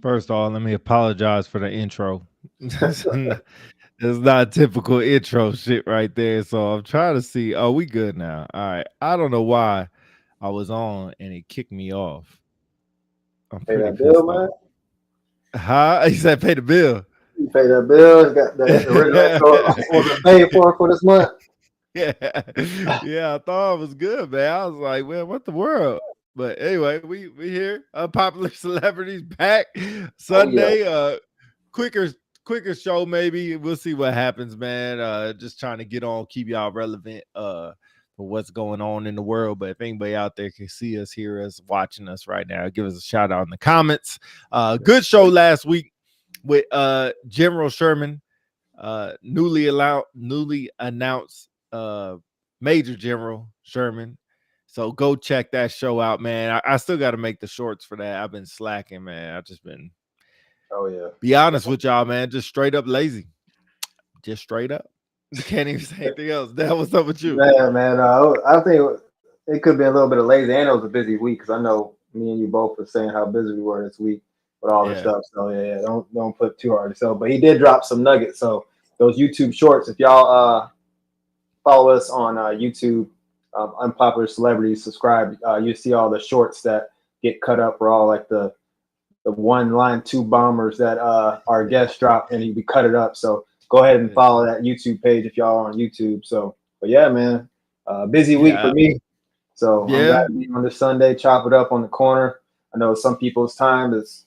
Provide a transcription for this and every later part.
First of all, let me apologize for the intro. It's not typical intro shit right there. So I'm trying to see. Oh, we good now. All right. I don't know why I was on and it kicked me off. I'm Pay pretty that bill, pissed man. off. Huh? He said pay the bill. You pay that bill. You got the original intro wasn't paid for this month. Yeah. Yeah, I thought it was good, man. I was like, man, what the world? But anyway, we here. Unpopular celebrities back Oh yeah, Sunday. Quicker quicker show, maybe. We'll see what happens, man. Just trying to get on, keep y'all relevant for what's going on in the world. But if anybody out there can see us, hear us, watching us right now, give us a shout out in the comments. Good show last week with General Sherman, newly announced Major General Sherman. So go check that show out, man. I still got to make the shorts for that. I've been slacking, man. I've just been, oh yeah. be honest with y'all, man, just straight up lazy. Just straight up. Can't even say anything else. That what's up with you? Man. I think it could be a little bit of lazy, and it was a busy week because I know me and you both were saying how busy we were this week with all this Yeah. stuff. So yeah, don't put too hard to yourself. But he did drop some nuggets. So those YouTube shorts, if y'all follow us on YouTube, unpopular celebrities, subscribe. You see all the shorts that get cut up for all like the one line two bombers that our guest dropped, and we cut it up. So go ahead and follow that YouTube page if y'all are on YouTube. So, but yeah, man, busy week for me. So I'm glad to be on this Sunday. Chop it up on the corner. I know some people's time is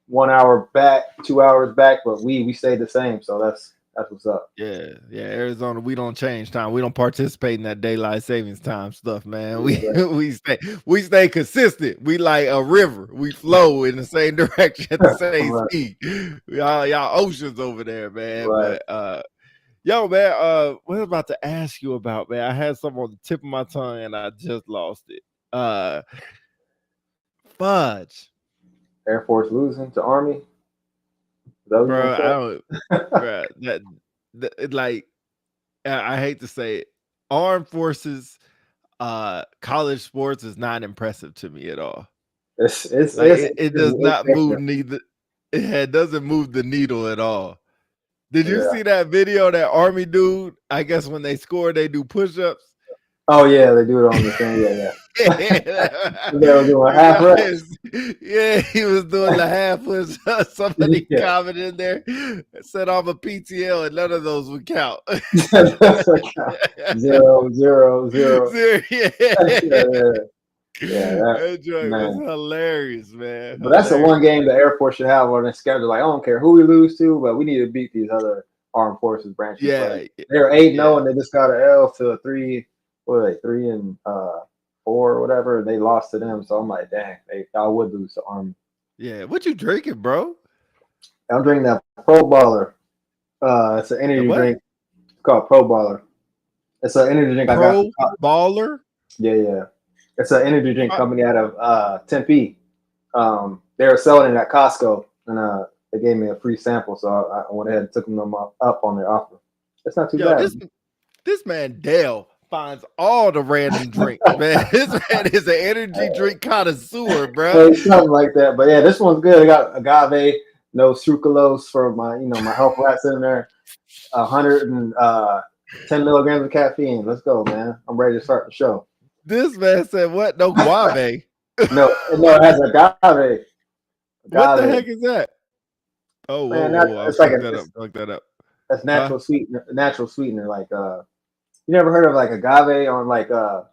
1 hour back, 2 hours back, but we stay the same. So that's what's up. Yeah. Arizona, we don't change time. We don't participate in that daylight savings time stuff, man. Yeah, We stay consistent. We like a river. We flow in the same direction at the same right. speed. Y'all oceans over there, man. Right. But yo, man, what I was about to ask you about, man. I had something on the tip of my tongue and I just lost it. Fudge. Air Force losing to Army. Bro, I don't, bro, that like, I hate to say it, armed forces, college sports is not impressive to me at all. It does not move neither. It doesn't move the needle at all. Did you see that video, that Army dude? I guess when they score, they do push-ups. Oh yeah, they do it on the thing. Yeah. They were doing half reps. Yeah, he was doing the half push. Somebody commented in there, said I'm a PTL, and none of those would count. 0, 0, 0. Yeah, that joke was hilarious, man. But that's the one game the Air Force should have on their schedule. Like, I don't care who we lose to, but we need to beat these other armed forces branches. Yeah, like, they're 8-0 and they just got an L to a 3. What are they, 3 and 4 or whatever? They lost to them, so I'm like, dang, y'all would lose to Army. Yeah, what you drinking, bro? I'm drinking that Pro Baller. It's an energy drink. It's called Pro Baller. It's an energy drink. Pro Baller. Yeah. It's an energy drink company out of Tempe. They were selling it at Costco, and they gave me a free sample, so I went ahead and took them up on their offer. It's not too bad. This man Dale finds all the random drinks, man. This man is an energy drink connoisseur, bro. Something like that. But yeah, this one's good. I got agave, no sucralose for my health rats in there. 110 milligrams of caffeine. Let's go, man. I'm ready to start the show. This man said, "What? No guave? no, it has agave. What the heck is that? Oh, Man, whoa, whoa! I'll it's like look that up. Look that up. that's Huh? natural sweetener. Like you never heard of like agave on like a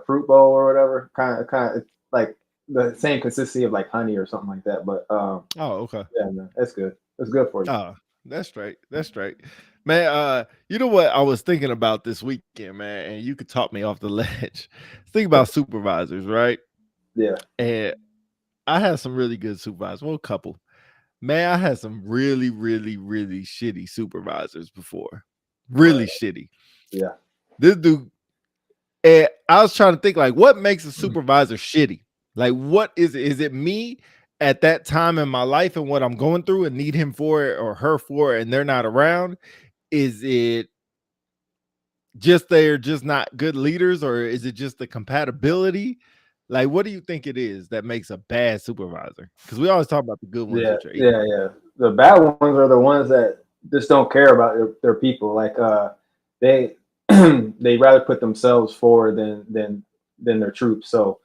fruit bowl or whatever? Kind of it's like the same consistency of like honey or something like that. But Oh, okay. yeah, man, that's good. It's good for you. Oh, that's straight. That's straight. Man, you know what I was thinking about this weekend, man, and you could talk me off the ledge. Think about supervisors, right? Yeah. And I had some really good supervisors. Well, a couple. Man, I had some really, really, really shitty supervisors before. Really Right. shitty. Yeah. This dude, and I was trying to think like what makes a supervisor shitty? Like, what is it? Is it me at that time in my life and what I'm going through and need him for it or her for it and they're not around? Is it just they're just not good leaders, or is it just the compatibility? Like, what do you think it is that makes a bad supervisor? Because we always talk about the good ones, Yeah. which are easy. Yeah. Yeah. The bad ones are the ones that just don't care about their people. Like they they rather put themselves forward than their troops. So,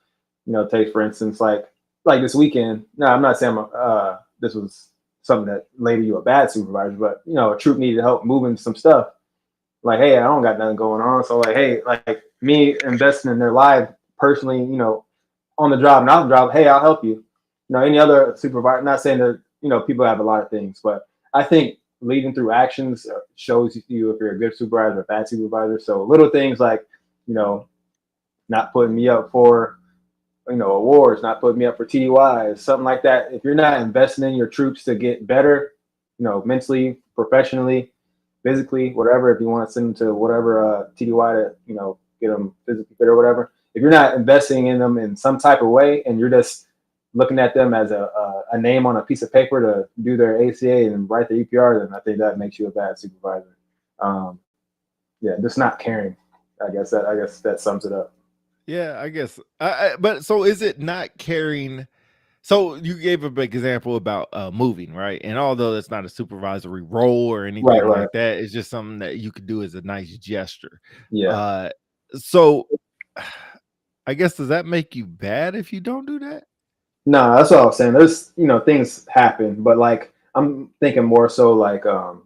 take for instance, like this weekend. No, I'm not saying this was something that labeled you a bad supervisor, but a troop needed help moving some stuff. Like, hey, I don't got nothing going on. So like, hey, like me investing in their life personally, on the job, not the job, hey, I'll help you. Any other supervisor, not saying that, people have a lot of things, but I think leading through actions shows you if you're a good supervisor or a bad supervisor. So little things like, not putting me up for, awards, not putting me up for TDYs, something like that. If you're not investing in your troops to get better, mentally, professionally, physically, whatever, if you want to send them to whatever TDY to, get them physically fit or whatever, if you're not investing in them in some type of way and you're just looking at them as a name on a piece of paper to do their ACA and write their EPR, then I think that makes you a bad supervisor. Yeah, just not caring. I guess that sums it up. Yeah, I guess. But so is it not caring? So you gave a big example about moving, right? And although it's not a supervisory role or anything Right. like that, it's just something that you could do as a nice gesture. Yeah. So I guess, does that make you bad if you don't do that? No, that's what I was saying. There's, things happen, but like I'm thinking more so like the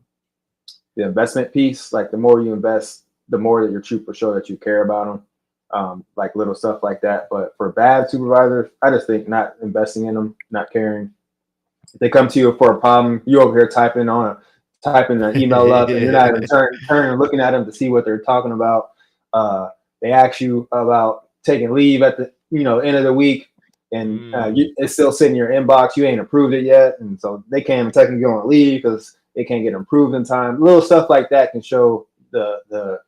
investment piece. Like the more you invest, the more that your troop will show that you care about them. Like little stuff like that. But for bad supervisors, I just think not investing in them, not caring. If they come to you for a problem, you over here typing an email up, and you're not even turning and looking at them to see what they're talking about. They ask you about taking leave at the end of the week, and it's still sitting in your inbox. You ain't approved it yet, and so they can't even technically go on leave because they can't get approved in time. Little stuff like that can show the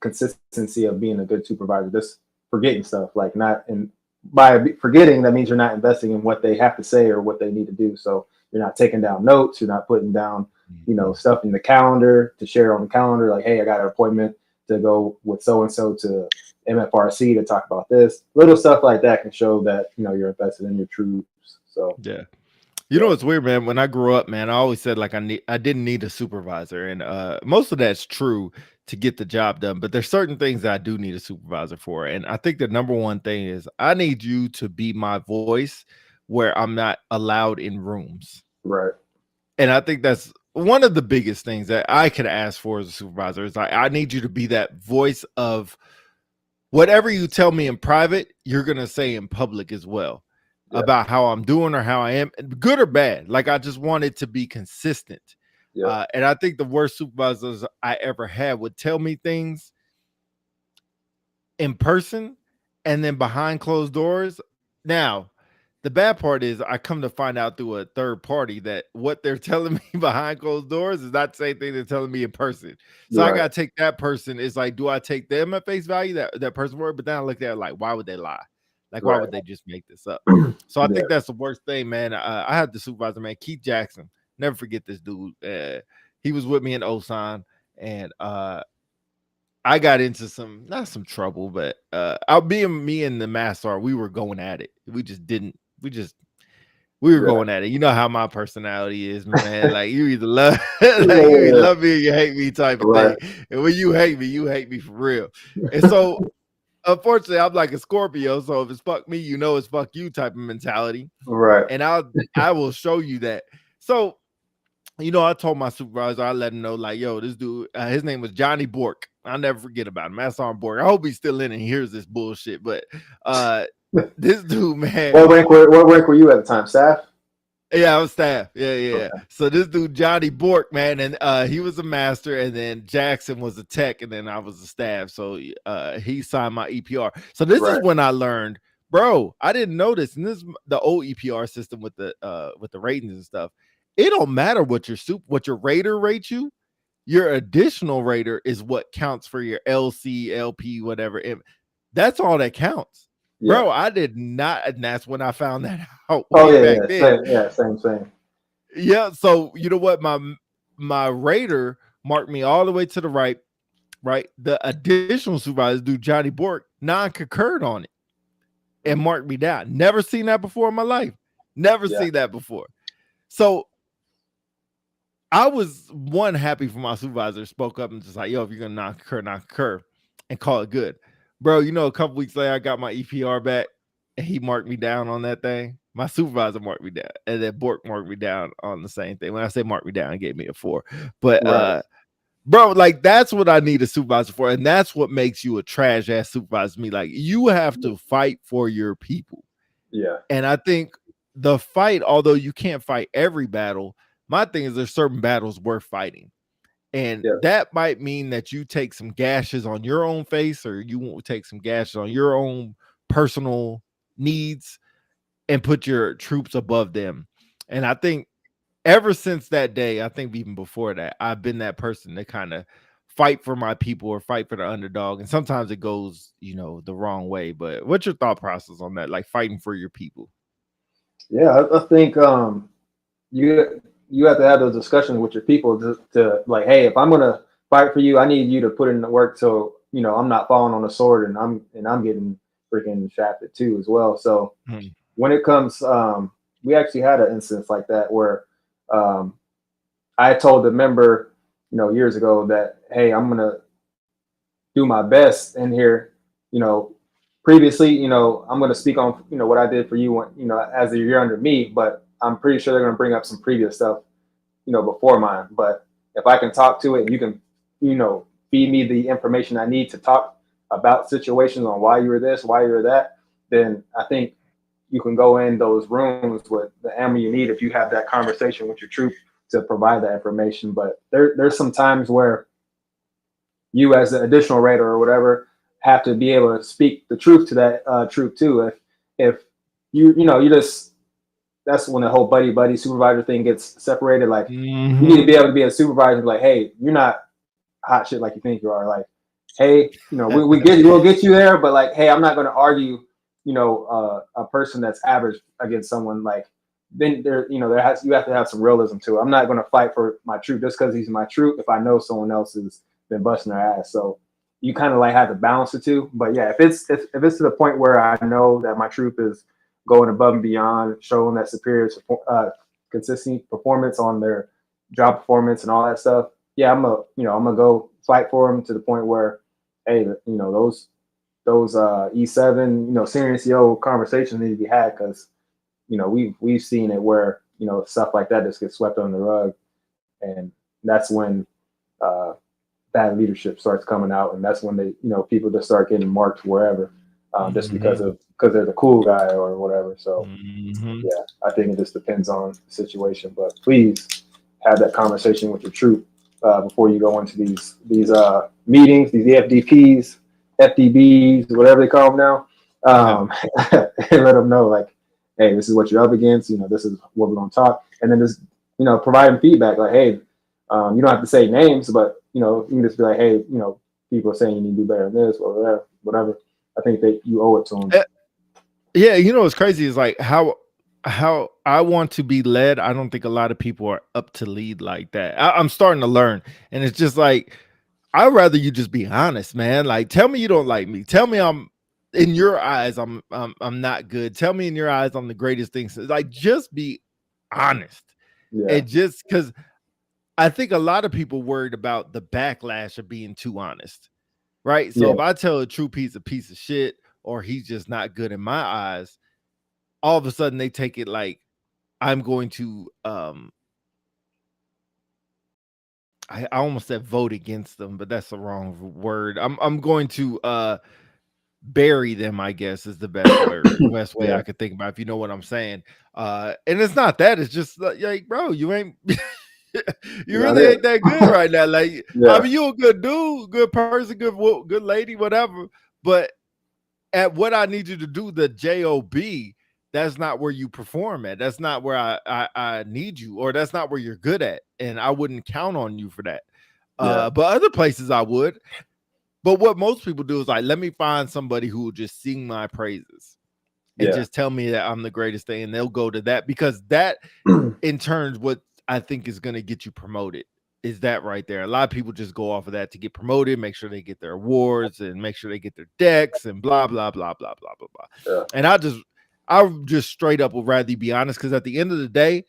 consistency of being a good supervisor. Just forgetting stuff, like not in by forgetting, that means you're not investing in what they have to say or what they need to do. So you're not taking down notes, you're not putting down stuff in the calendar to share on the calendar, like, hey, I got an appointment to go with so and so to MFRC to talk about this. Little stuff like that can show that you're invested in your troops. So yeah. You know what's weird, man? When I grew up, man, I always said like I didn't need a supervisor, and most of that's true to get the job done. But there's certain things that I do need a supervisor for, and I think the number one thing is I need you to be my voice where I'm not allowed in rooms. Right. And I think that's one of the biggest things that I could ask for as a supervisor is like I need you to be that voice of whatever you tell me in private, you're gonna say in public as well. Yeah. About how I'm doing or how I am, good or bad. Like I just wanted to be consistent. Yeah. And I think the worst supervisors I ever had would tell me things in person and then behind closed doors. Now, the bad part is I come to find out through a third party that what they're telling me behind closed doors is not the same thing they're telling me in person. So I got to take that person. It's like, do I take them at face value, that person word? But then I look at it like, why would they lie? Like, why would they just make this up? So I think that's the worst thing, man. I had the supervisor, man, Keith Jackson. Never forget this dude. He was with me in Osan, and I got into not some trouble, but me and the master, we were going at it. We were going at it. You know how my personality is, man. Like you either love you either love me or you hate me type of thing. And when you hate me for real. And so unfortunately, I'm like a Scorpio, so if it's fuck me, you know it's fuck you type of mentality. Right. And I will show you that. So, you know, I told my supervisor, I let him know, like, yo, this dude, his name was Johnny Bork. I'll never forget about him. That's on Bork. I hope he's still in and hears this bullshit. But this dude, man. What rank were you at the time? Staff? Yeah, I was staff. Yeah. Okay. So this dude, Johnny Bork, man, and he was a master, and then Jackson was a tech, and then I was a staff. So he signed my EPR. So this is when I learned, bro, I didn't know this. And this is the old EPR system with the ratings and stuff. It don't matter what your rater rates you. Your additional rater is what counts for your LC, LP, whatever. That's all that counts. Yeah. Bro, I did not, and that's when I found that out. Same. Yeah, so you know what? My rater marked me all the way to the right. The additional supervisor, dude, Johnny Bork, non-concurred on it and marked me down. Never seen that before in my life. Never seen that before. So I was happy for my supervisor, spoke up and just like, yo, if you're gonna non-concur, and call it good. Bro, you know, a couple weeks later, I got my EPR back and he marked me down on that thing. My supervisor marked me down, and then Bork marked me down on the same thing. When I say marked me down, he gave me a 4. But bro, like that's what I need a supervisor for, and that's what makes you a trash ass supervisor to me. Like you have to fight for your people. Yeah. And I think the fight, although you can't fight every battle, my thing is there's certain battles worth fighting. And that might mean that you take some gashes on your own face, or you won't take some gashes on your own personal needs and put your troops above them. And I think ever since that day, I think even before that, I've been that person to kind of fight for my people or fight for the underdog. And sometimes it goes, you know, the wrong way. But what's your thought process on that? Like fighting for your people? Yeah, I think you have to have those discussions with your people to like, hey, if I'm gonna fight for you, I need you to put in the work so you know I'm not falling on the sword and I'm getting freaking shafted too as well. So when it comes, we actually had an instance like that where I told the member, you know, years ago that, hey, I'm gonna do my best in here, you know. Previously, you know, I'm going to speak on, you know, what I did for you, when, you know, as a year under me, but I'm pretty sure they're going to bring up some previous stuff, you know, before mine. But if I can talk to it and you can, you know, feed me the information I need to talk about situations on why you were this, why you were that, then I think you can go in those rooms with the ammo you need if you have that conversation with your troop to provide that information. But there's some times where you as an additional rater or whatever have to be able to speak the truth to that troop too. If you know, you just, that's when the whole buddy supervisor thing gets separated. Like you need to be able to be a supervisor, like, hey, you're not hot shit like you think you are. Like, hey, you know, we'll get you there, but like, hey, I'm not going to argue, you know, a person that's average against someone. Like, then there, you know, you have to have some realism to it. I'm not going to fight for my troop just because he's my troop if I know someone else has been busting their ass. So you kind of like have to balance the two. But yeah, if it's to the point where I know that my troop is going above and beyond, showing that superior consistent performance on their job performance and all that stuff, yeah, I'm gonna go fight for them to the point where, hey, you know, those E7, you know, senior NCO conversations need to be had, because you know we've seen it where, you know, stuff like that just gets swept under the rug, and that's when bad leadership starts coming out, and that's when they, you know, people just start getting marked wherever, just because they're the cool guy or whatever. So yeah, I think it just depends on the situation. But please have that conversation with your troop before you go into these meetings, these FDPs, FDBs, whatever they call them now, and let them know, like, hey, this is what you're up against. You know, this is what we're going to talk, and then just, you know, provide them feedback, like, hey, you don't have to say names, but you know, you can just be like, hey, you know, people are saying you need to do better than this or whatever. I think that you owe it to them. Yeah, you know what's crazy is like how I want to be led. I don't think a lot of people are up to lead like that. I'm starting to learn, and it's just like, I'd rather you just be honest, man. Like, tell me you don't like me. Tell me I'm, in your eyes, I'm not good. Tell me in your eyes I'm the greatest thing. Like, just be honest. Yeah. And just because I think a lot of people worried about the backlash of being too honest. right? So Yeah. if I tell a true piece a piece of shit, or he's just not good in my eyes, all of a sudden they take it like I'm going to I almost said vote against them, but that's the wrong word. I'm going to bury them, I guess is the best word, best way I could think about, if you know what I'm saying. And it's not that, it's just like, bro, you ain't you really ain't that good right now. Like, I mean, you a good dude, good person, good lady, whatever. But at what I need you to do, the job, that's not where you perform at. That's not where I need you, or that's not where you're good at. And I wouldn't count on you for that. But other places I would. But what most people do is like, let me find somebody who will just sing my praises and just tell me that I'm the greatest thing. And they'll go to that, because that in turn, what I think is going to get you promoted is that right there. A lot of people just go off of that to get promoted, make sure they get their awards and make sure they get their decks and blah, blah, blah, blah, blah, blah, blah. And I just straight up would rather be honest, because at the end of the day,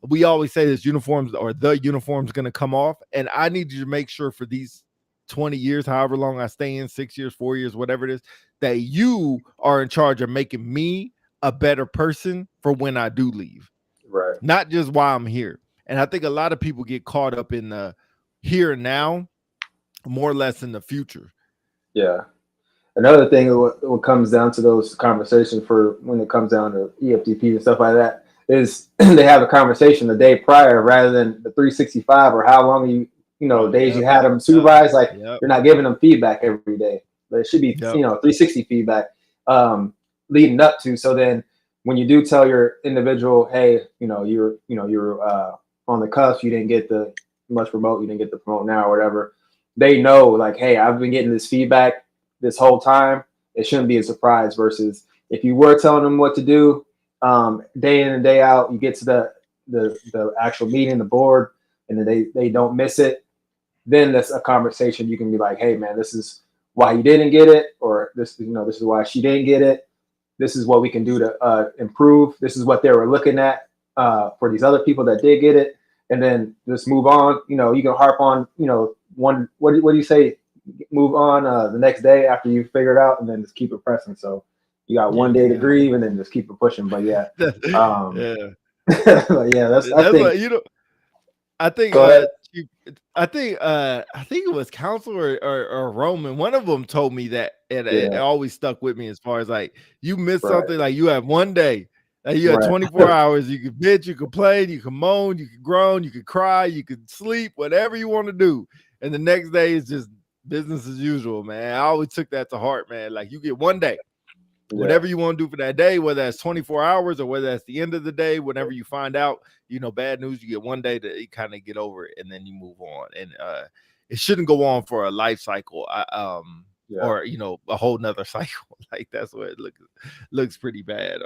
we always say this uniforms, or the uniform's going to come off. And I need you to make sure for these 20 years, however long I stay in, 6 years, 4 years, whatever it is, that you are in charge of making me a better person for when I do leave. Right. Not just while I'm here. And I think a lot of people get caught up in the here and now, more or less in the future. Yeah. Another thing, what comes down to those conversations for when it comes down to EFTP and stuff like that, is they have a conversation the day prior rather than the 365 or how long days you had them supervised. Like you're not giving them feedback every day, but it should be 360 feedback leading up to. So then when you do tell your individual, hey, you're on the cusp, you didn't get the much promote, you didn't get the promote now or whatever, they know like, hey, I've been getting this feedback this whole time. It shouldn't be a surprise. Versus if you were telling them what to do day in and day out, you get to the actual meeting, the board, and then they don't miss it, then that's a conversation you can be like, hey man, this is why you didn't get it, or this is why she didn't get it. This is what we can do to improve. This is what they were looking at for these other people that did get it, and then just move on. You can harp on one. What do you say? Move on the next day after you figure it out, and then just keep it pressing. So you got one day to grieve, and then just keep it pushing. But yeah, but yeah, that's I think I think I think it was Council or Roman. One of them told me that, and it always stuck with me as far as like, you miss something, like you have one day, like you have 24 hours. You can bitch, you can play, you can moan, you can groan, you can cry, you can sleep, whatever you want to do. And the next day is just business as usual, man. I always took that to heart, man. Like you get one day. Whatever you want to do for that day, whether that's 24 hours or whether that's the end of the day, whenever you find out, bad news, you get one day to kind of get over it, and then you move on. And it shouldn't go on for a life cycle, or a whole nother cycle. Like that's what it looks pretty bad.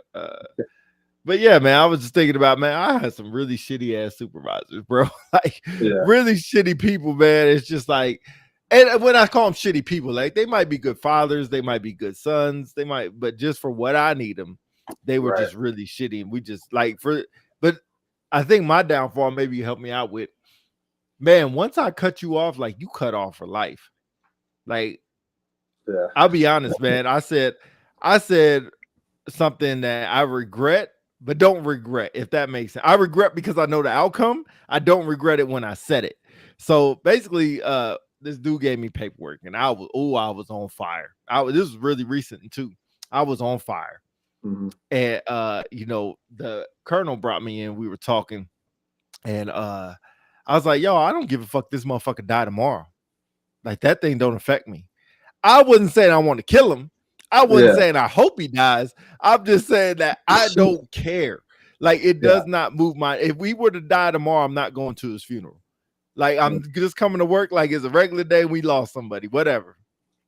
But yeah, man, I was just thinking about, man, I had some really shitty ass supervisors, bro. Like really shitty people, man. It's just like, and when I call them shitty people, like they might be good fathers, they might be good sons, but just for what I need them, they were just really shitty. And we just but I think my downfall, maybe you help me out with, man, once I cut you off, like you cut off for life. Like, I'll be honest, man. I said something that I regret, but don't regret, if that makes sense. I regret because I know the outcome. I don't regret it when I said it. So basically, this dude gave me paperwork, and I was on fire. This was really recent too. I was on fire. Mm-hmm. And the colonel brought me in. We were talking, and I was like, yo, I don't give a fuck, this motherfucker die tomorrow. Like that thing don't affect me. I wasn't saying I want to kill him. I wasn't saying I hope he dies. I'm just saying that I don't care. Like it does not move if we were to die tomorrow, I'm not going to his funeral. Like I'm just coming to work like it's a regular day. We lost somebody, whatever.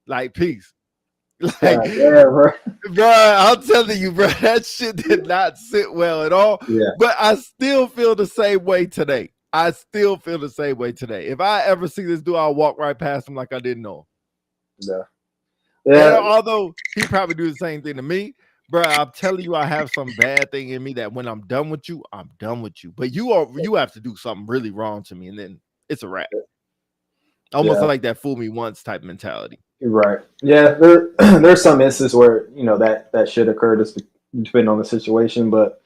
Like peace. Like, bro, I'm telling you, bro, that shit did not sit well at all. Yeah. But I still feel the same way today. If I ever see this dude, I'll walk right past him like I didn't know him. Yeah. And although he probably do the same thing to me, bro, I'm telling you, I have some bad thing in me that when I'm done with you, I'm done with you. But you have to do something really wrong to me, and then it's a wrap. Almost like that fool me once type mentality. Right. Yeah. There's some instances where that should occur, just depending on the situation, but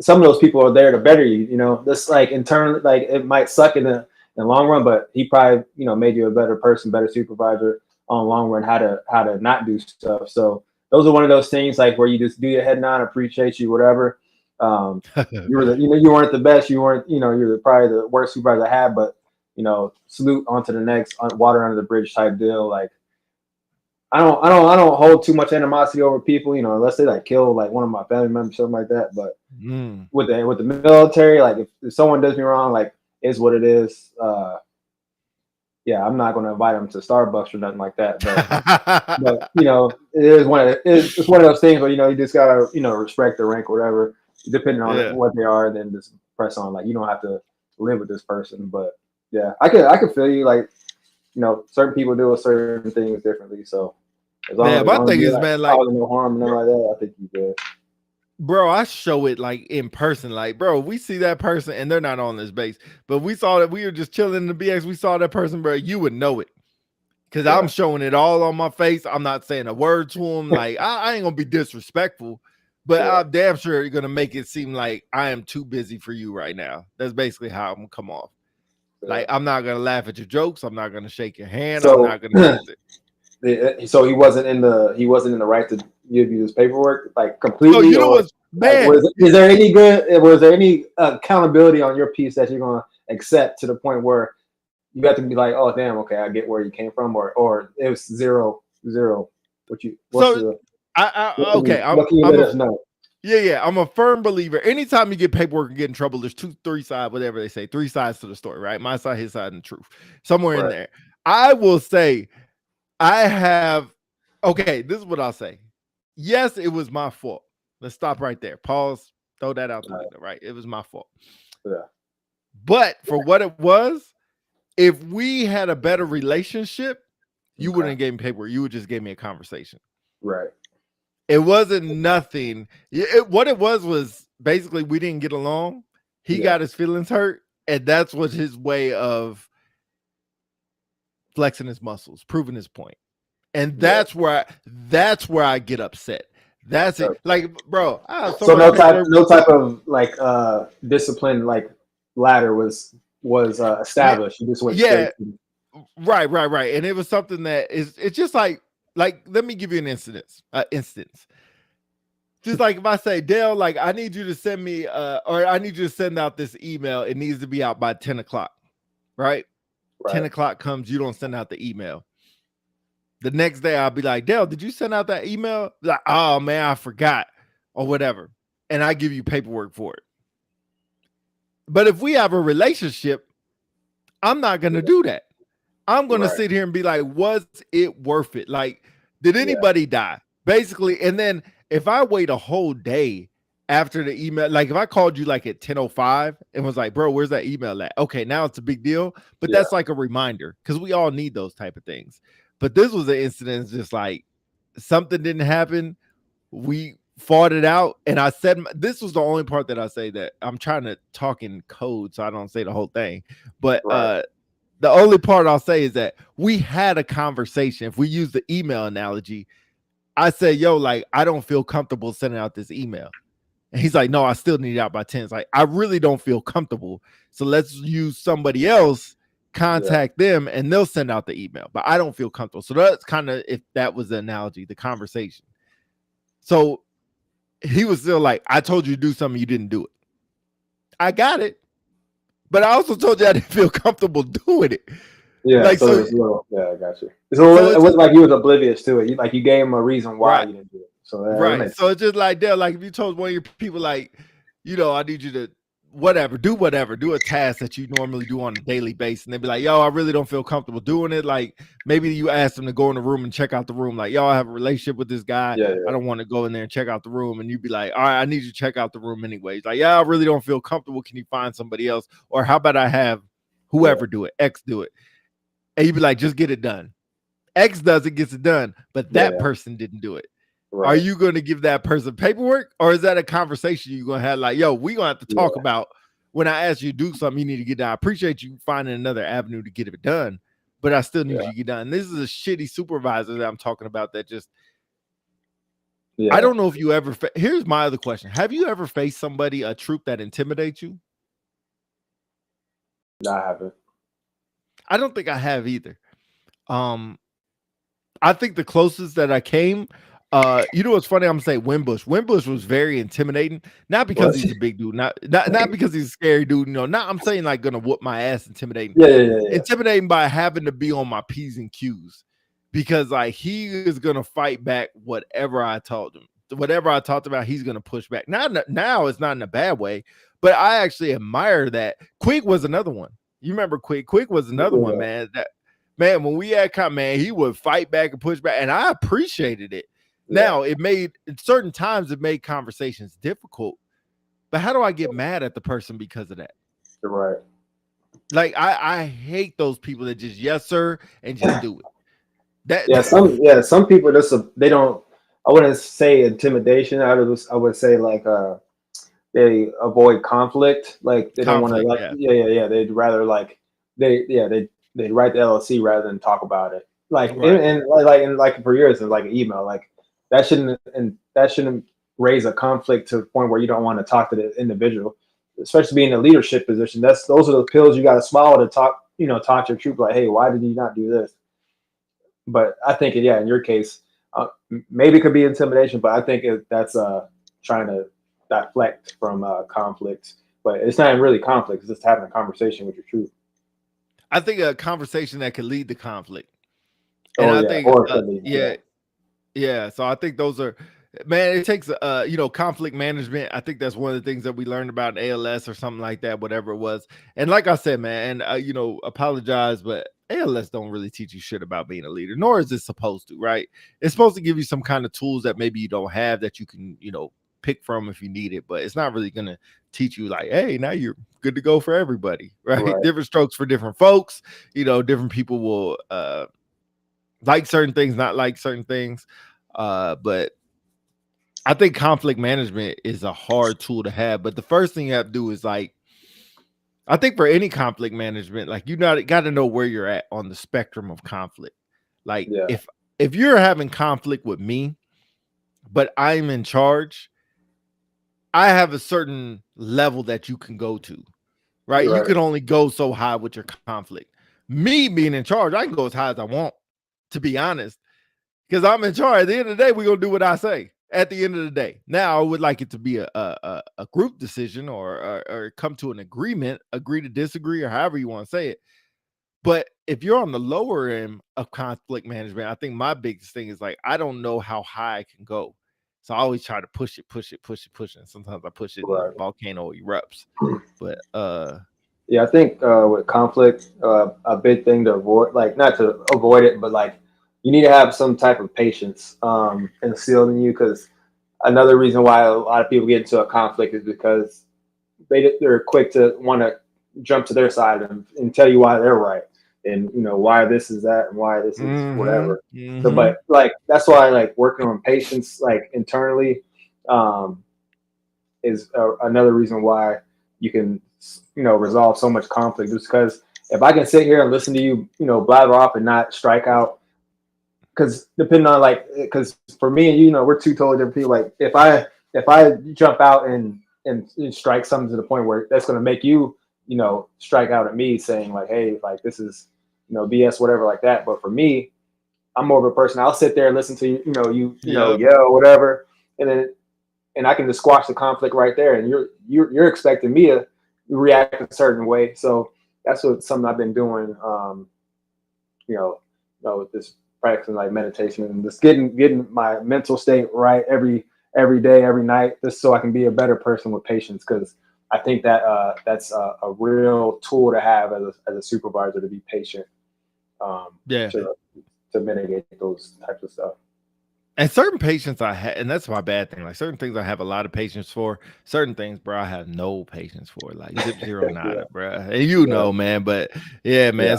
some of those people are there to better you. This like in turn, like it might suck in the long run, but he probably made you a better person, better supervisor on the long run, how to not do stuff. So those are one of those things like where you just do your head nod, appreciate you, whatever. You were you weren't the best, you weren't you're probably the worst supervisor I had, but salute on to the next, water under the bridge type deal. Like I don't hold too much animosity over people, unless they like kill like one of my family members, something like that. But with the military, like if someone does me wrong, like is what it is. Yeah, I'm not going to invite them to Starbucks or nothing like that. But it's one of those things where you just gotta respect the rank or whatever, depending on what they are, then just press on. Like you don't have to live with this person, but yeah, I could feel you. Like certain people do certain things differently, so. My thing is, man, like no harm, nothing like that. I think you good. Bro, I show it like in person. Like, bro, we see that person and they're not on this base, but we saw that we were just chilling in the BX. We saw that person, bro. You would know it because I'm showing it all on my face. I'm not saying a word to him. Like, I ain't gonna be disrespectful, but I'm damn sure you're gonna make it seem like I am too busy for you right now. That's basically how I'm gonna come off. Like, I'm not gonna laugh at your jokes. I'm not gonna shake your hand. I'm not gonna use it. So he wasn't in the right to give you this paperwork, like completely. Oh, what's bad? Like, was there any accountability on your piece that you're gonna accept to the point where you got to be like, oh damn, okay, I get where you came from, or it was zero. I'm a firm believer. Anytime you get paperwork and get in trouble, there's 3 sides, whatever they say, 3 sides to the story, right? My side, his side, and the truth. Somewhere in there. I will say this is what I'll say. Yes, it was my fault. Let's stop right there. Pause. Throw that out the window, right? It was my fault. Yeah. But for what it was, if we had a better relationship, you wouldn't have gave me paperwork. You would just give me a conversation. Right. It wasn't nothing. What it was basically we didn't get along. He got his feelings hurt, and that's what his way of flexing his muscles, proving his point. And that's where I get upset. That's it. Like, bro. So no type of like discipline like ladder was established. You just went straight. Right. And it was something that it's just like let me give you an instance. Just like if I say, Dale, like I need you to send me or I need you to send out this email. It needs to be out by 10 o'clock. Right? 10 o'clock comes, you don't send out the email. The next day I'll be like, Dale, did you send out that email? Like, oh man, I forgot or whatever. And I give you paperwork for it. But if we have a relationship, I'm not going to do that. I'm going to sit here and be like, was it worth it? Like, did anybody die? Basically. And then if I wait a whole day after the email, like if I called you like at 10:05 and was like, bro, where's that email at? Okay, now it's a big deal. But that's like a reminder because we all need those type of things. But this was an incident, just like something didn't happen. We fought it out. And I said, this was the only part that I say that I'm trying to talk in code, so I don't say the whole thing. But the only part I'll say is that we had a conversation. If we use the email analogy, I said, yo, like, I don't feel comfortable sending out this email. And he's like, no, I still need it out by 10. It's like, I really don't feel comfortable. So let's use somebody else, contact them, and they'll send out the email. But I don't feel comfortable. So that's kind of, if that was the analogy, the conversation. So he was still like, I told you to do something, you didn't do it. I got it. But I also told you I didn't feel comfortable doing it. Yeah, like, so it's a little, I got you. It wasn't like you was oblivious to it. You gave him a reason why you didn't do it. So so it's just like Dale, like if you told one of your people, like, I need you to do a task that you normally do on a daily basis, and they'd be like, yo, I really don't feel comfortable doing it. Like maybe you ask them to go in the room and check out the room, like, yo, I have a relationship with this guy. I don't want to go in there and check out the room. And you'd be like, all right, I need you to check out the room anyways. Like, yeah, I really don't feel comfortable. Can you find somebody else? Or how about I have whoever do it, X do it. And you'd be like, just get it done. X does it, gets it done, but that person didn't do it. Right. Are you going to give that person paperwork, or is that a conversation you're going to have like, yo, we're going to have to talk about when I ask you to do something, you need to get done. I appreciate you finding another avenue to get it done, but I still need you to get done. And this is a shitty supervisor that I'm talking about that just, I don't know if you ever, here's my other question. Have you ever faced somebody, a troop that intimidates you? No, I haven't. I don't think I have either. I think the closest that I came, you know what's funny? I'm gonna say Wimbush. Wimbush was very intimidating, not because he's a big dude, not because he's a scary dude. Not I'm saying like gonna whoop my ass, intimidating. Intimidating by having to be on my P's and Q's, because like he is gonna fight back whatever I told him. Whatever I talked about, he's gonna push back. Now it's not in a bad way, but I actually admire that. Quig was another one. You remember Quig? Quig was another one, man. Man, when we had man, he would fight back and push back, and I appreciated it. Now, it made at certain times it made conversations difficult, but how do I get mad at the person because of that? Right. Like I hate those people that just yes sir and just do it. Some people just they don't. I wouldn't say intimidation. I would say like they avoid conflict. Like they don't want to like They'd rather like they write the LLC rather than talk about it. Like and for years in like an email, like that shouldn't raise a conflict to the point where you don't want to talk to the individual, especially being in a leadership position. Those are the pills you got to swallow to talk to your troop. Like, hey, why did you not do this? But I think in your case, maybe it could be intimidation, but I think that's trying to deflect from conflict. But it's not really conflict; it's just having a conversation with your troop. I think a conversation that could lead to conflict. And I think, so I think those are, man, it takes, conflict management. I think that's one of the things that we learned about in ALS or something like that, whatever it was. And like I said, man, and, apologize, but ALS don't really teach you shit about being a leader, nor is it supposed to, right? It's supposed to give you some kind of tools that maybe you don't have that you can, pick from if you need it, but it's not really going to teach you like, hey, now you're good to go for everybody, right? Different strokes for different folks. Different people will like certain things, not like certain things. But I think conflict management is a hard tool to have. But the first thing you have to do is like, I think for any conflict management, like you got to know where you're at on the spectrum of conflict. Like if you're having conflict with me, but I'm in charge, I have a certain level that you can go to, right? You can only go so high with your conflict. Me being in charge, I can go as high as I want, to be honest, because I'm in charge. At the end of the day, we're going to do what I say at the end of the day. Now, I would like it to be a group decision or come to an agreement, agree to disagree, or however you want to say it. But if you're on the lower end of conflict management, I think my biggest thing is like, I don't know how high I can go. So I always try to push it. And sometimes I push it and the volcano erupts. But I think with conflict, a big thing to avoid, like not to avoid it, but like you need to have some type of patience instilled in you, because another reason why a lot of people get into a conflict is because they're quick to want to jump to their side and tell you why they're right. And why this is that and why this is whatever. So, but like that's why like working on patience like internally is another reason why you can resolve so much conflict. Just because if I can sit here and listen to you blather off and not strike out, because depending on because for me and we're two totally different people. Like if I jump out and strike something to the point where that's going to make you strike out at me saying like, hey, like this is BS, whatever like that. But for me, I'm more of a person. I'll sit there and listen to you yell whatever, and I can just squash the conflict right there. And you're expecting me to react a certain way. So that's something I've been doing. With this practicing like meditation and just getting my mental state right every day, every night, just so I can be a better person with patience. Because I think that that's a real tool to have as a supervisor, to be patient. To mitigate those types of stuff. And certain patience I have, and that's my bad thing. Like certain things I have a lot of patience for. Certain things, bro, I have no patience for. Like zip zero nada, bro. And man. But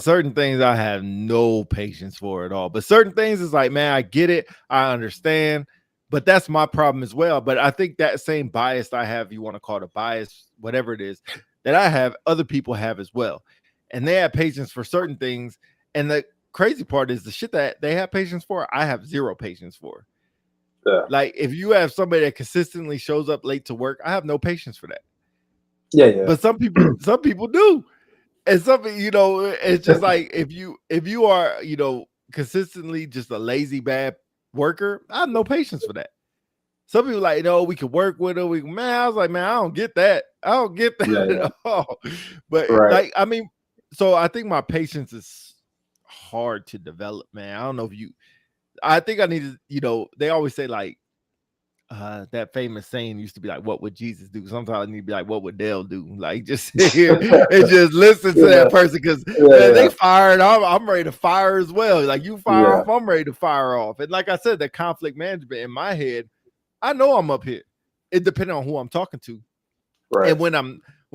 certain things I have no patience for at all. But certain things is like, man, I get it, I understand. But that's my problem as well. But I think that same bias I have, you want to call it a bias, whatever it is, that I have, other people have as well. And they have patience for certain things. And crazy part is the shit that they have patience for, I have zero patience for. Yeah. Like if you have somebody that consistently shows up late to work, I have no patience for that. Yeah. But some people do. And something, it's just like if you are, consistently just a lazy bad worker, I have no patience for that. Some people like, we can work with her. Man, I was like, man, I don't get that. I don't get that at all. But right. So I think my patience is hard to develop, man. I don't know if I think I need to, they always say like, that famous saying used to be like, what would Jesus do? Sometimes I need to be like, what would Dale do? Like just sit here and just listen to that person because they fired. I'm ready to fire as well. Like you fire off, I'm ready to fire off. And like I said, the conflict management in my head, I know I'm up here. It depends on who I'm talking to. Right. And when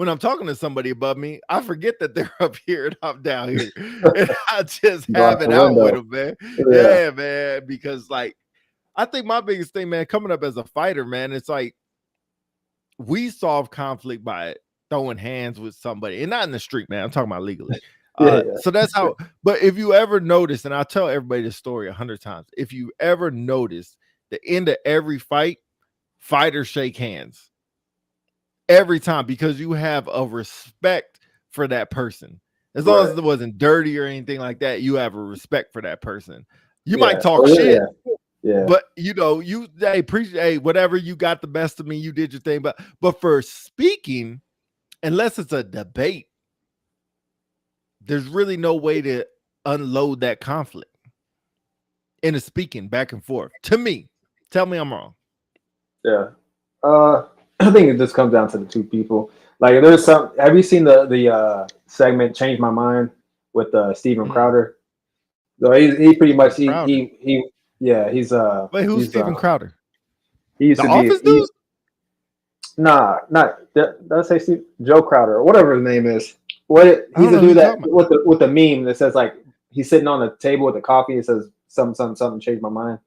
I'm talking to somebody above me, I forget that they're up here and I'm down here. And I just have it out with them, man. Yeah, man. Because like, I think my biggest thing, man, coming up as a fighter, man, it's like we solve conflict by throwing hands with somebody, and not in the street, man. I'm talking about legally. So that's how. But if you ever notice, and I'll tell everybody this story 100 times, if you ever notice, the end of every fight, fighters shake hands every time because you have a respect for that person. As long as it wasn't dirty or anything like that, you have a respect for that person. You might talk shit. Yeah. But they appreciate whatever you got the best of me, you did your thing. But for speaking, unless it's a debate, there's really no way to unload that conflict in a speaking back and forth. To me, tell me I'm wrong. Yeah. I think it just comes down to the two people. Like there's some, have you seen the segment Change My Mind with Steven Crowder? So he pretty much he's Wait, who's Steven Crowder? He used the to Office be dude? Did I say Joe Crowder or whatever his name is? He's the dude that with the meme that says like he's sitting on the table with the coffee and says something changed my mind.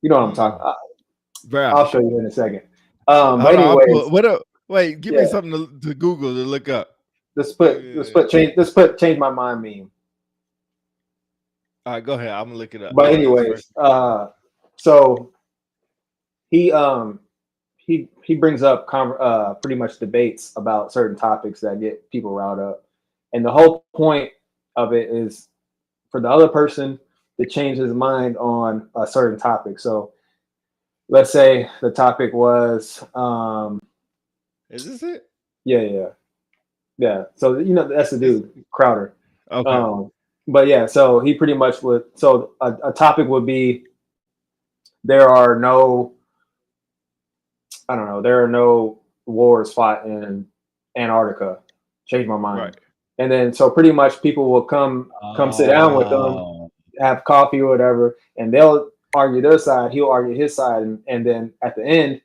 You know what I'm talking about. I'll show you in a second. But anyways, wait, give me something to Google to look up. Let's put change my mind meme. All right, go ahead. I'm gonna look it up. But anyways, so he brings up pretty much debates about certain topics that get people riled up, and the whole point of it is for the other person to change his mind on a certain topic. So let's say the topic was is this it? Yeah. So that's the dude, Crowder. Okay. But yeah, so he pretty much would. So a topic would be there are no wars fought in Antarctica. Change my mind. Right. And then so pretty much people will come sit down with them, have coffee or whatever, and they'll argue their side. He'll argue his side, and then at the end,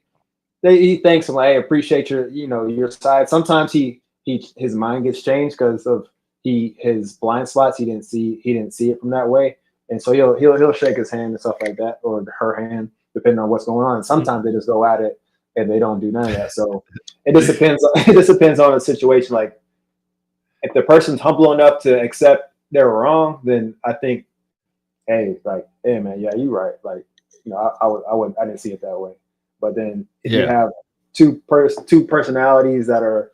he thanks him like, "Hey, appreciate your side." Sometimes his mind gets changed because of his blind spots. He didn't see it from that way, and so he'll shake his hand and stuff like that, or her hand, depending on what's going on. And sometimes they just go at it and they don't do none of that. So it just depends. It just depends on the situation. Like if the person's humble enough to accept they're wrong, then I think, hey man, yeah, you're right. Like I didn't see it that way. But then if you have two personalities that are,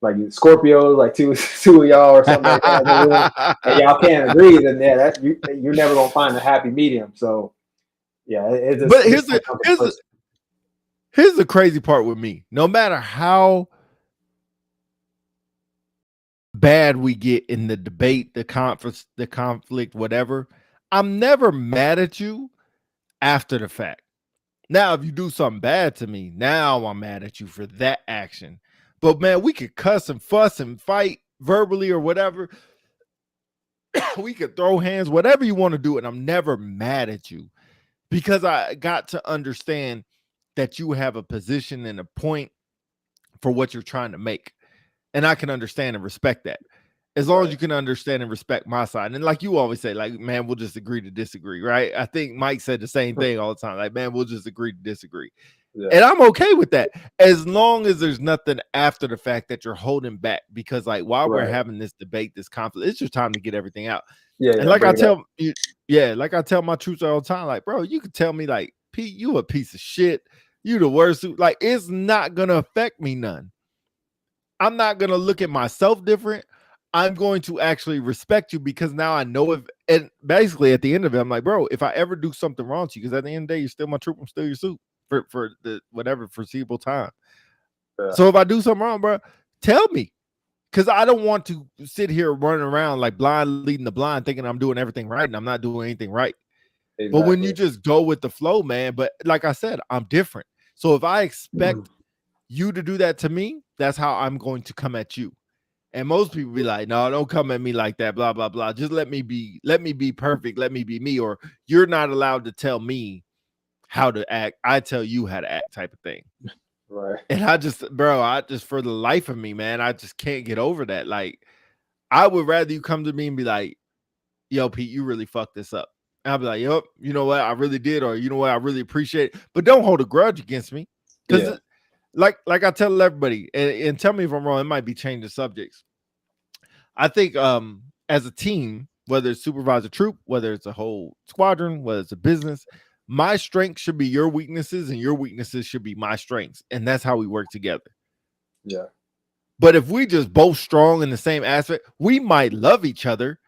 like Scorpios, like two of y'all or something like that, and y'all can't agree, then you're never gonna find a happy medium. So yeah, but here's the crazy part with me. No matter how bad we get in the debate, the conflict, whatever, I'm never mad at you after the fact. Now, if you do something bad to me, now I'm mad at you for that action. But man, we could cuss and fuss and fight verbally or whatever. We could throw hands, whatever you want to do, and I'm never mad at you because I got to understand that you have a position and a point for what you're trying to make. And I can understand and respect that. As long as you can understand and respect my side. And like you always say, like, man, we'll just agree to disagree, right? I think Mike said the same thing all the time. Like, man, we'll just agree to disagree. And I'm okay with that as long as there's nothing after the fact that you're holding back. Because like while we're having this debate, this conflict, it's your time to get everything out. And like I tell you, like I tell my troops all the time, like, bro, you can tell me like, Pete, you a piece of shit. You the worst. Like, it's not gonna affect me none. I'm not gonna look at myself different. I'm going to actually respect you because now I know if, and basically at the end of it, I'm like, bro, if I ever do something wrong to you, because at the end of the day, you're still my troop, I'm still your suit for the whatever foreseeable time. So if I do something wrong, bro, tell me. Because I don't want to sit here running around like blind leading the blind, thinking I'm doing everything right and I'm not doing anything right. Exactly. But when you just go with the flow, man, but like I said, I'm different. So if I expect you to do that to me, that's how I'm going to come at you. And most people be like, no, don't come at me like that, blah, blah, blah. Just let me be perfect. Let me be me. Or you're not allowed to tell me how to act. I tell you how to act, type of thing. Right. And I just for the life of me, man, I just can't get over that. Like, I would rather you come to me and be like, yo, Pete, you really fucked this up. And I'll be like, yep, you know what? I really did. Or you know what? I really appreciate it. But don't hold a grudge against me. Because like I tell everybody, and tell me if I'm wrong, it might be changing subjects. I think as a team, whether it's supervisor troop, whether it's a whole squadron, whether it's a business, my strengths should be your weaknesses and your weaknesses should be my strengths. And that's how we work together. Yeah. But if we just both strong in the same aspect, we might love each other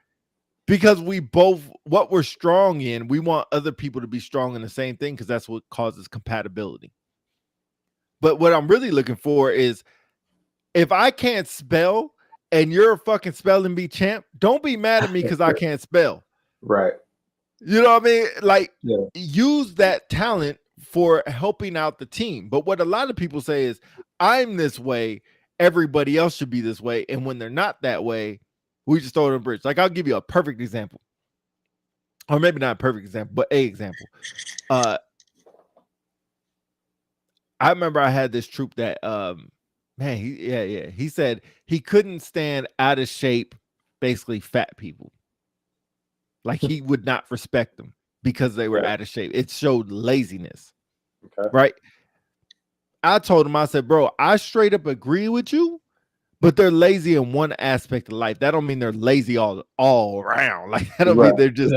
because we both, what we're strong in, we want other people to be strong in the same thing because that's what causes compatibility. But what I'm really looking for is if I can't spell and you're a fucking spelling bee champ, don't be mad at me because I can't spell. Right. You know what I mean? Like, use that talent for helping out the team. But what a lot of people say is, I'm this way, everybody else should be this way. And when they're not that way, we just throw it in a bridge. Like, I'll give you a perfect example. Or maybe not a perfect example, but a example. I remember I had this troop that man, he said he couldn't stand out of shape, basically fat people. Like, he would not respect them because they were out of shape. It showed laziness. Okay. Right? I told him, I said, bro, I straight up agree with you, but they're lazy in one aspect of life. That don't mean they're lazy all around. Like, that don't mean they're just,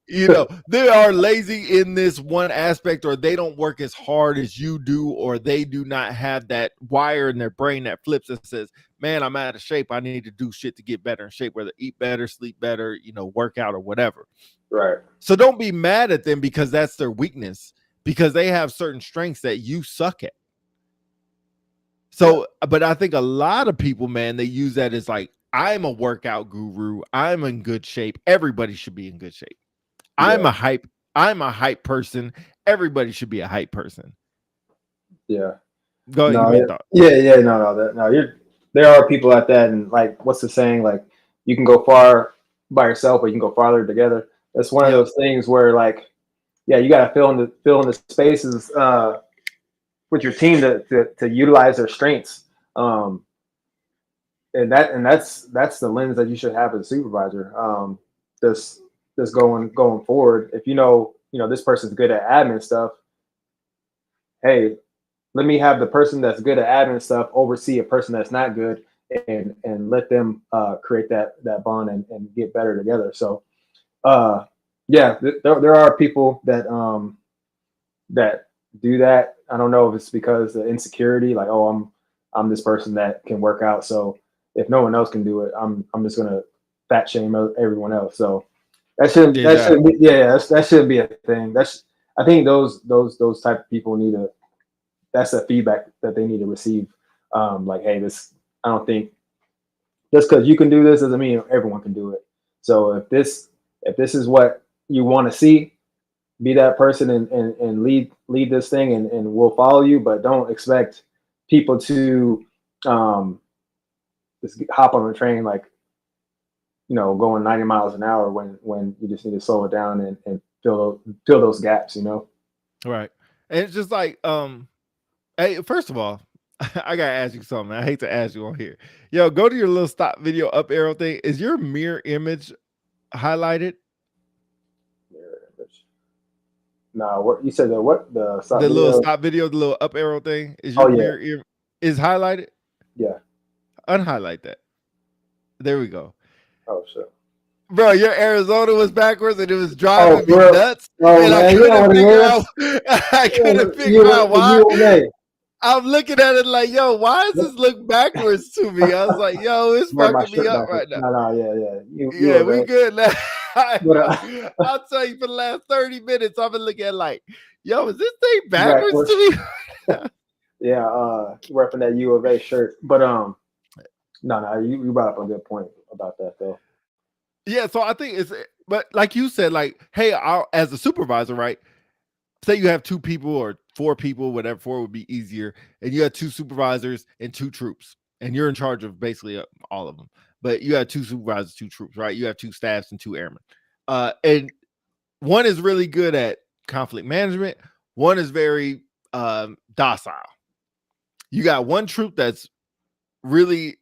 you know, they are lazy in this one aspect, or they don't work as hard as you do, or they do not have that wire in their brain that flips and says, man, I'm out of shape. I need to do shit to get better in shape, whether eat better, sleep better, you know, work out or whatever. Right. So don't be mad at them because that's their weakness, because they have certain strengths that you suck at. So, but I think a lot of people, man, they use that as like, I'm a workout guru. I'm in good shape. Everybody should be in good shape. I'm a hype person. Everybody should be a hype person. Yeah. Go ahead. No, give me a thought. There are people like that, and like, what's the saying? Like, you can go far by yourself, or you can go farther together. That's one of those things where, like, you got to fill in the spaces with your team to utilize their strengths. And that's the lens that you should have as a supervisor. Just going forward. If you know this person's good at admin stuff, hey, let me have the person that's good at admin stuff oversee a person that's not good, and let them create that bond and get better together. So there are people that do that. I don't know if it's because of insecurity, like, oh, I'm this person that can work out, so if no one else can do it, I'm just gonna fat shame everyone else. So that shouldn't be a thing. I think those type of people need to. That's the feedback that they need to receive. Like, hey, I don't think just because you can do this doesn't mean everyone can do it. So if this is what you want to see, be that person and lead this thing, and we'll follow you. But don't expect people to just hop on the train, like, going 90 miles an hour when you just need to slow it down and fill those gaps, Right. And it's just like, hey, first of all, I gotta ask you something. I hate to ask you on here. Yo, go to your little stop video up arrow thing. Is your mirror image highlighted? Mirror image. Nah, what you said? The stop The video? little stop video, the little up arrow thing is Oh, your is highlighted. Yeah. Unhighlight that. There we go. Oh shit. Bro, your Arizona was backwards and it was driving me bro. nuts. Oh, And man, I couldn't figure out I couldn't figure out why. I'm looking at it like, yo, why does this look backwards to me? I was like, yo, it's fucking me up right now. No, yeah. We good now. But, I'll tell you, for the last 30 minutes, I've been looking at like, yo, is this thing backwards to me? Yeah, repping that U of A shirt. But no, you brought up a good point about that though. Yeah, so I think it's, but like you said, like, hey, as a supervisor, right? Say you have 2 people or 4 people, whatever, 4 would be easier, and you have 2 supervisors and 2 troops, and you're in charge of basically all of them. But you have 2 supervisors, 2 troops, right? You have 2 staffs and 2 airmen. And one is really good at conflict management. One is very docile. You got one troop that's really,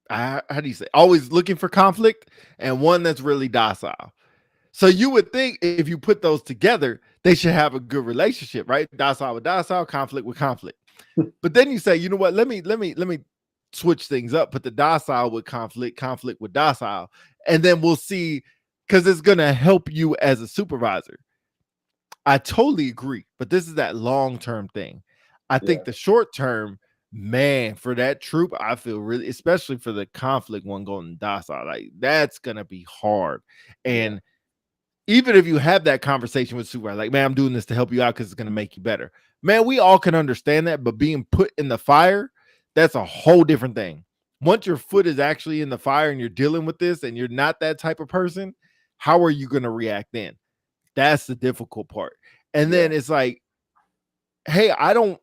how do you say, always looking for conflict, and one that's really docile. So you would think if you put those together, they should have a good relationship, right? Docile with docile, conflict with conflict. But then you say, you know what? Let me switch things up. Put the docile with conflict, conflict with docile, and then we'll see, because it's gonna help you as a supervisor. I totally agree, but this is that long-term thing. I think the short term, man, for that troop, I feel really, especially for the conflict one going docile, like that's gonna be hard. And even if you have that conversation with supervisor, like, man, I'm doing this to help you out because it's going to make you better. Man, we all can understand that, but being put in the fire, that's a whole different thing. Once your foot is actually in the fire and you're dealing with this and you're not that type of person, how are you going to react then? That's the difficult part. And then it's like, hey,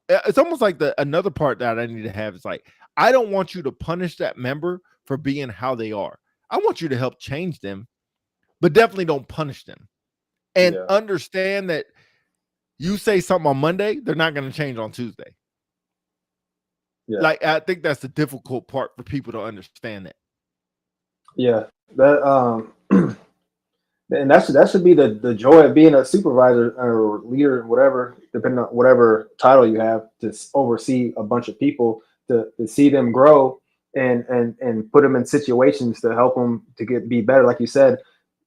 it's almost like another part that I need to have is like, I don't want you to punish that member for being how they are. I want you to help change them, but definitely don't punish them, and understand that you say something on Monday, they're not going to change on Tuesday. Like, I think that's the difficult part for people to understand that. Yeah, that and that should be the joy of being a supervisor or leader, whatever, depending on whatever title you have, to oversee a bunch of people, to see them grow and put them in situations to help them to be better. Like you said,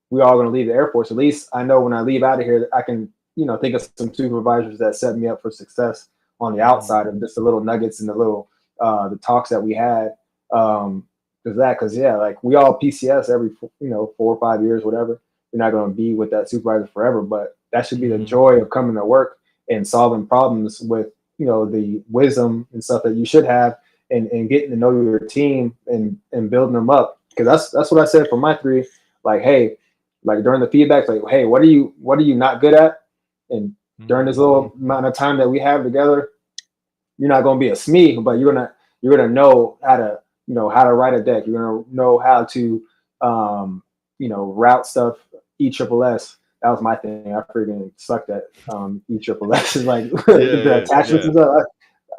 we all going to leave the Air Force. At least I know when I leave out of here, I can, think of some supervisors that set me up for success on the outside of just the little nuggets and the little the talks that we had. Because like we all PCS every 4 or 5 years, whatever. You're not going to be with that supervisor forever, but that should be the joy of coming to work and solving problems with the wisdom and stuff that you should have, and getting to know your team and building them up. Because that's what I said for my 3. Like, hey, like during the feedback, like, hey, what are you not good at? And during this little amount of time that we have together, you're not going to be a SME, but you're gonna know how to write a deck. You're gonna know how to route stuff. ESSS. That was my thing. I freaking sucked at ESSS. Is like the attachments and stuff.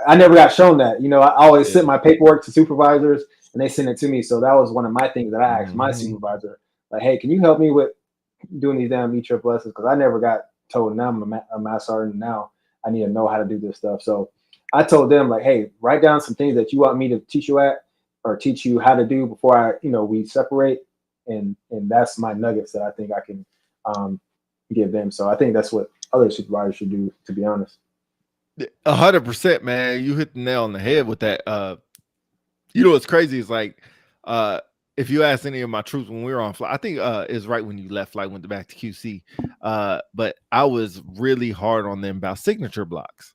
I never got shown that. I always sent my paperwork to supervisors and they send it to me. So that was one of my things that I asked my supervisor. Like, hey, can you help me with doing these damn ESSS? Because I never got told. Now I'm a master sergeant. Now I need to know how to do this stuff. So I told them, like, hey, write down some things that you want me to teach you how to do before we separate. And that's my nuggets that I think I can give them. So I think that's what other supervisors should do, to be honest. 100%, man. You hit the nail on the head with that. What's crazy is like, if you ask any of my troops when we were on flight, I think it's right when you left flight, went back to QC. But I was really hard on them about signature blocks.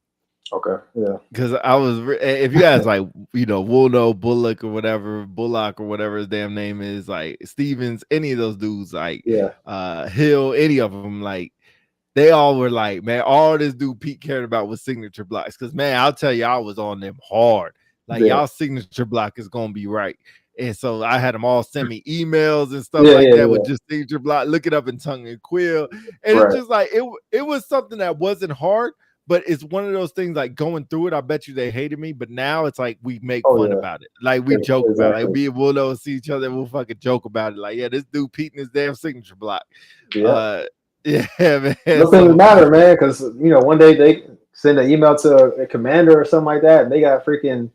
Okay, yeah. Because I was, if you ask like, Woolno, Bullock or whatever his damn name is, like Stevens, any of those dudes, like Hill, any of them, like they all were like, man, all this dude Pete cared about was signature blocks. Because man, I'll tell you, I was on them hard. Like y'all signature block is gonna be right. And so I had them all send me emails and stuff with just signature block, look it up in tongue and quill. And it's just like it was something that wasn't hard, but it's one of those things like going through it. I bet you they hated me, but now it's like we make fun about it. Like we joke about it. Like me and Willow see each other, we'll fucking joke about it. Like, yeah, this dude Pete in his damn signature block. Yeah, man. Doesn't even matter, man, because one day they send an email to a commander or something like that, and they got freaking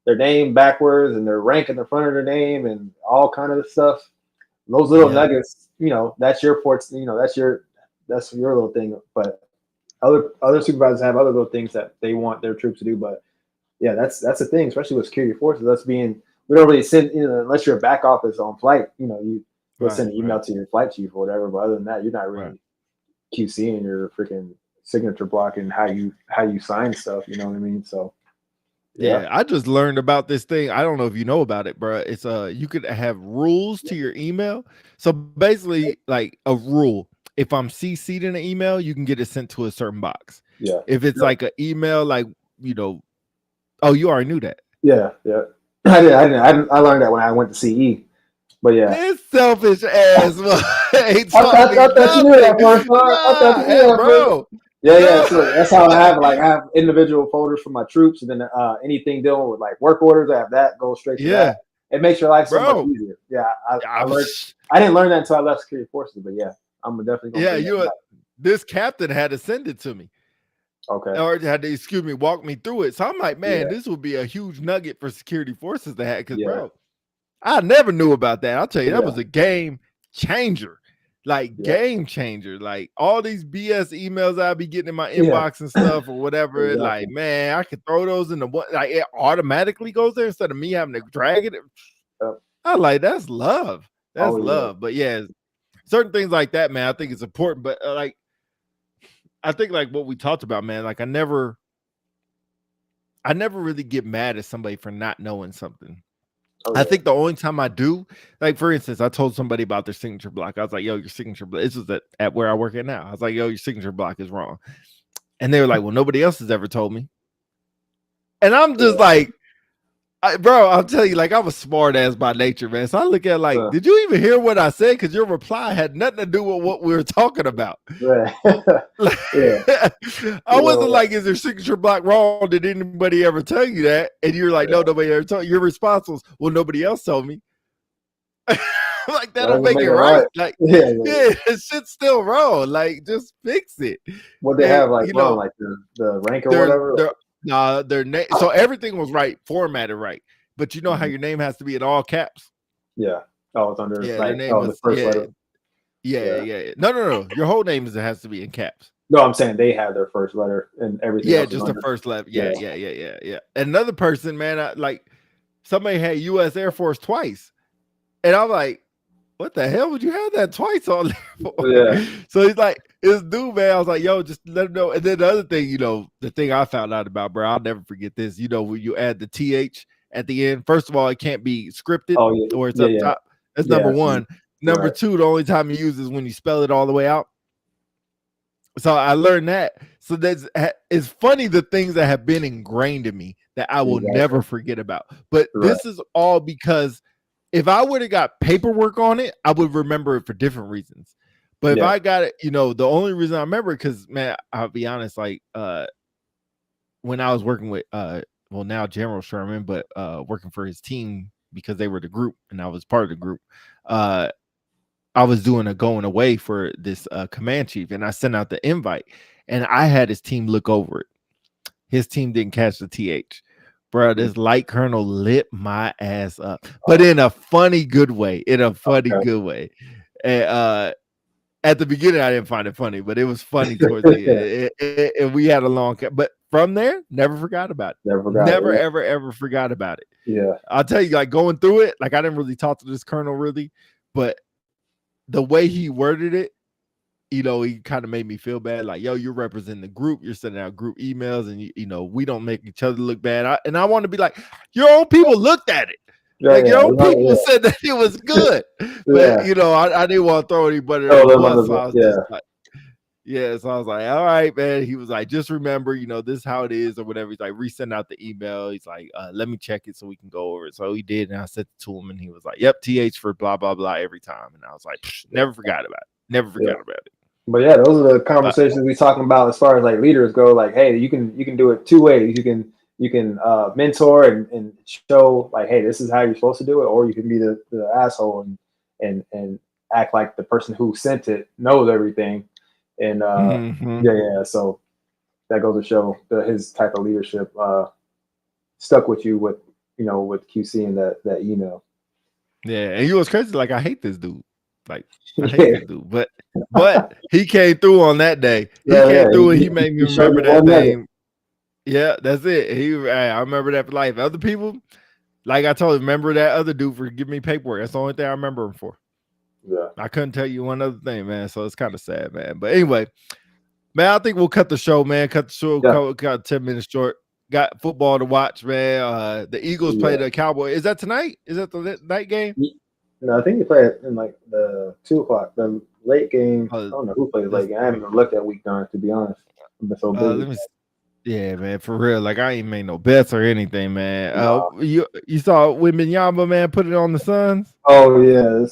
their name backwards and their rank in the front of their name and all kind of stuff. Those little nuggets, that's your ports. That's your little thing. But other supervisors have other little things that they want their troops to do. But yeah, that's the thing, especially with security forces. We don't really send, unless you're a back office on flight. You'll send an email to your flight chief or whatever. But other than that, you're not really QCing your freaking signature block and how you sign stuff. You know what I mean? So. Yeah, I just learned about this thing. I don't know if you know about it, bro. It's you could have rules to your email. So basically, like a rule, if I'm CC'd in an email, you can get it sent to a certain box. Yeah. If it's like an email, like oh, you already knew that. Yeah. I learned that when I went to CE. But yeah, this selfish ass. I thought you knew that first, bro. Yeah. So that's how I have individual folders for my troops, and then anything dealing with like work orders, I have that go straight to that. It makes your life so much easier. Yeah, I learned. I didn't learn that until I left security forces, but yeah, I'm definitely gonna this captain had to send it to me. Okay. Or had to walk me through it. So I'm like, man, this would be a huge nugget for security forces to have, because bro, I never knew about that. I'll tell you, that was a game changer. Like game changer. Like all these BS emails I'll be getting in my inbox and stuff or whatever. Like, man, I could throw those in the one, like it automatically goes there instead of me having to drag it. I like, that's love. That's love. But yeah, certain things like that, man, I think it's important. But like, I think like what we talked about, man, like I never really get mad at somebody for not knowing something. I think the only time I do, like for instance, I told somebody about their signature block. I was like, yo, your signature block, this is at where I work at now. I was like, yo, your signature block is wrong. And they were like, well, nobody else has ever told me. And I'm just like, bro, I'll tell you, like, I'm a smart ass by nature, man. So I look at like, did you even hear what I said? Because your reply had nothing to do with what we were talking about. Right. I wasn't like, is your signature block wrong? Did anybody ever tell you that? And you're like, no, nobody ever told you. Your response was, well, nobody else told me. Like, that don't make it right. Like, it's shit's still wrong. Like, just fix it. What they have, like, wrong, like the rank or whatever? Nah, their name. So everything was right, formatted right. But you know how your name has to be in all caps? Yeah. Oh, it's under their name was, the first letter. Yeah. No. Your whole name has to be in caps. No, I'm saying they have their first letter and everything. Yeah, just the first letter. Yeah. Another person, man, like somebody had U.S. Air Force twice. And I'm like, what the hell would you have that twice on there for? Yeah. So he's like, this dude, man, I was like, yo, just let him know. And then the other thing, the thing I found out about, bro, I'll never forget this. When you add the TH at the end, first of all, it can't be scripted or it's up top. That's number one. Number two, the only time you use is when you spell it all the way out. So I learned that. So it's funny, the things that have been ingrained in me that I will never forget about. But this is all because if I would have got paperwork on it, I would remember it for different reasons. But if I got it, the only reason I remember it, because, man, I'll be honest, like when I was working with now General Sherman, but working for his team because they were the group and I was part of the group, I was doing a going away for this command chief, and I sent out the invite, and I had his team look over it. His team didn't catch the TH. Bro, this light colonel lit my ass up, but in a funny, good way. Good way. And at the beginning, I didn't find it funny, but it was funny towards the end. And we had a long, but from there, never forgot about it. Ever forgot about it. Yeah, I'll tell you, like going through it, like I didn't really talk to this colonel really, but the way he worded it, he kind of made me feel bad. Like, yo, you're representing the group. You're sending out group emails, and we don't make each other look bad. And I want to be like, your own people looked at it. Your own people said that it was good. But I didn't want to throw anybody under the bus. So I was just like, so I was like, all right, man. He was like, just remember, this is how it is or whatever. He's like, resend out the email. He's like, let me check it so we can go over it. So he did, and I sent it to him, and he was like, yep, TH for blah blah blah every time. And I was like, never forgot about it. But yeah, those are the conversations we talking about as far as like leaders go. Like, hey, you can do it two ways. You can mentor and show like, hey, this is how you're supposed to do it, or you can be the asshole and act like the person who sent it knows everything. And yeah. So that goes to show his type of leadership stuck with you with QC and that email. Yeah, and you was crazy. Like, I hate this dude. Like, I hate this dude. But he came through on that day. He came through and he made me remember that name. Yeah, that's it. I remember that for life. Other people, like I told you, remember that other dude for giving me paperwork. That's the only thing I remember him for. Yeah. I couldn't tell you one other thing, man. So it's kind of sad, man. But anyway, man, I think we'll cut the show, man. Cut the show, got 10 minutes short. Got football to watch, man. The Eagles play the Cowboys. Is that tonight? Is that the night game? No, I think they play it in like the 2:00. The late game. I don't know who plays late game. I haven't even looked at week 9, to be honest. I've been so busy. Yeah, man, for real. Like, I ain't made no bets or anything, man. You saw Wembanyama, man, put it on the Suns? Oh yeah.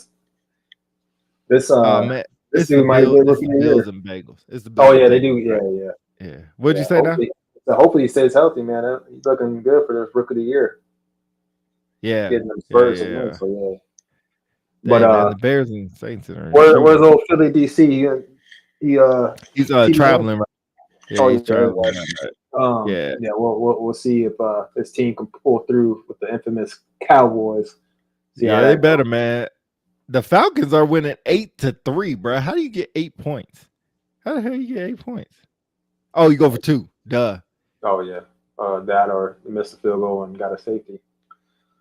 This man, this dude might be rookie of the year. And Bengals. It's the Bills they do. Right? Yeah. What'd you say now? So hopefully he stays healthy, man. He's looking good for this rookie of the year. Yeah. Getting them Spurs again, so yeah. But man, the Bears and Saints are where's old Philly DC? He's traveling right. Yeah, he's traveling. Right. We'll see if this team can pull through with the infamous Cowboys. They better, man. The Falcons are winning 8-3, bro. How do you get 8 points? How the hell you get 8 points? Oh, you go for 2. Duh. Oh yeah. That or you missed a field goal and got a safety.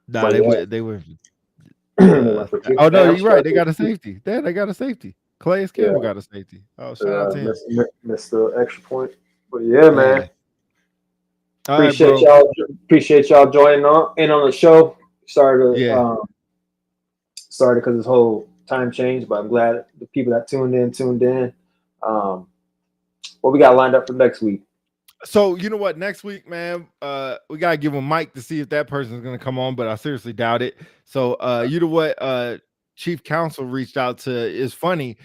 Nah, they were. Oh no, you're right. They got a safety. They got a safety. Calais Campbell got a safety. Oh, shout out to him. Missed the extra point. But yeah, man. Appreciate y'all joining in on the show. Sorry because this whole time changed, but I'm glad the people that tuned in. What we got lined up for next week? So you know what? Next week, man, we gotta give a mic to see if that person's gonna come on, but I seriously doubt it. So you know what? Chief Counsel reached out to. It's funny.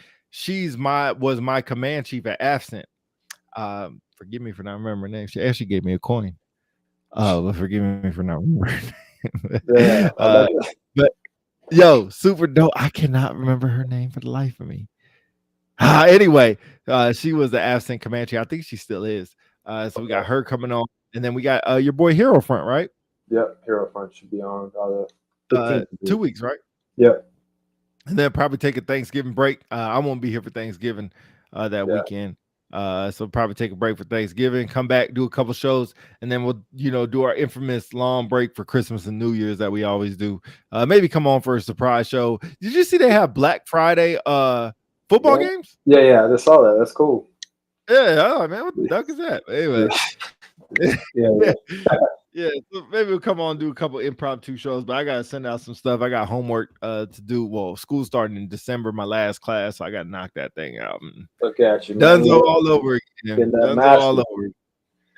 Was my command chief at Absent. Forgive me for not remembering her name. She actually gave me a coin. But forgive me for not remembering. But yo, super dope. I cannot remember her name for the life of me. Anyway, she was the Absent Comanche. I think she still is. So we got her coming on, and then we got your boy Hero Front, right? Yep, Hero Front should be on 2 weeks, right? Yep. And then probably take a Thanksgiving break. I won't be here for Thanksgiving that weekend. So probably take a break for Thanksgiving, come back, do a couple shows, and then we'll, do our infamous long break for Christmas and New Year's that we always do. Maybe come on for a surprise show. Did you see they have Black Friday football games? Yeah, I just saw that. That's cool. Yeah, oh man, what the duck is that? Anyway. Yeah, so maybe we'll come on and do a couple impromptu shows, but I gotta send out some stuff. I got homework to do. Well, school's starting in December, my last class, so I gotta knock that thing out. Look at you, Dunzo all over again. Dunzo all over.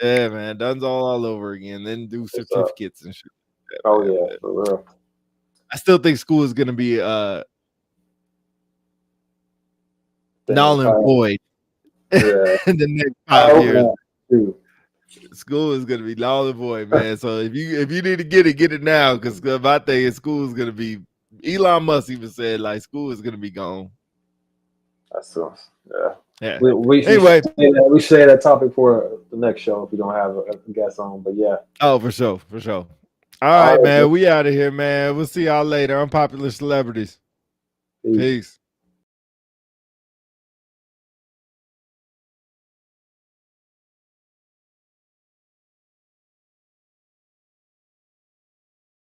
Yeah, man, Dunzo all over again. Then do certificates and shit. Oh yeah, for real. I still think school is gonna be null and void in the next 5 years. School is gonna be null and void, man. So if you need to get it now, because my thing is school is gonna be. Elon Musk even said like school is gonna be gone. That's so yeah. We should say that topic for the next show if we don't have a guest on. But yeah. Oh, for sure. All right, man. We out of here, man. We'll see y'all later. Unpopular Celebrities. Peace.